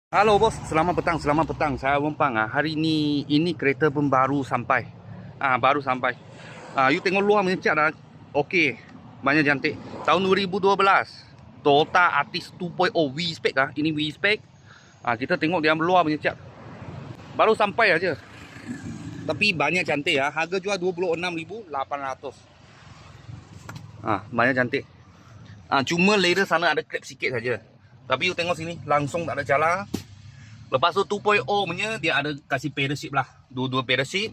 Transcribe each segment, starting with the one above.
Halo bos, selamat petang, selamat petang. Saya Wompang. Hari ini kereta pun baru sampai. Baru sampai. You tengok luar menyecat dah. Okey, banyak cantik. Tahun 2012. Toyota Altis 2.0 V-Spec Ini V-Spec. Kita tengok dia luar menyecat. Baru sampai aja. Tapi banyak cantik ya. Harga jual 26,800. Banyak cantik. Cuma leader sana ada crack sikit saja. Tapi you tengok sini, langsung tak ada calar. Lepas tu 2.0 punya dia ada kasih pedal seat lah. Dua-dua pedal seat.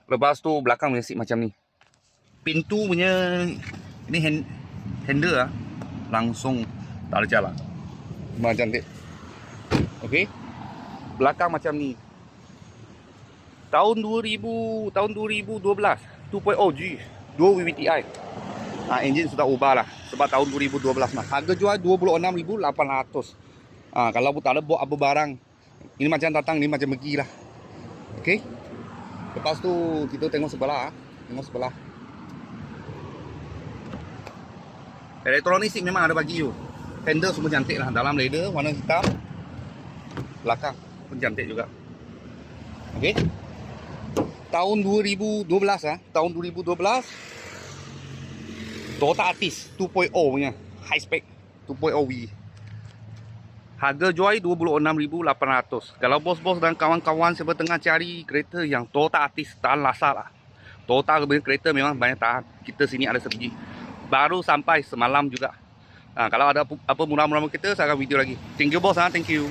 Lepas tu belakang punya seat macam ni. Pintu punya ini handle lah. Langsung tak ada calar. Macam cantik. Okey. Belakang macam ni. Tahun 2012, 2.0 G, 2 VVTi. Enjin sudah ubah lah sebab tahun 2012 lah. Harga jual 26,800. Kalau pun tak ada buat apa barang, ini macam datang, ini macam pergi lah. Okey. Lepas tu kita tengok sebelah. Tengok sebelah. Elektronik seat memang ada bagi you. Handle semua cantik lah. Dalam leather warna hitam. Belakang pun cantik juga. Okey. Tahun 2012 tahun 2012. Toyota Altis 2.0 punya high spec 2.0 V. Harga jual 26,800. Kalau bos-bos dan kawan-kawan siapa tengah cari kereta yang Toyota Altis tahan lasa lah. Toyota punya kereta memang banyak tahan. Kita sini ada sebiji. Baru sampai semalam juga. Kalau ada apa murah-murah kita saya akan video lagi. Thank you bos, thank you.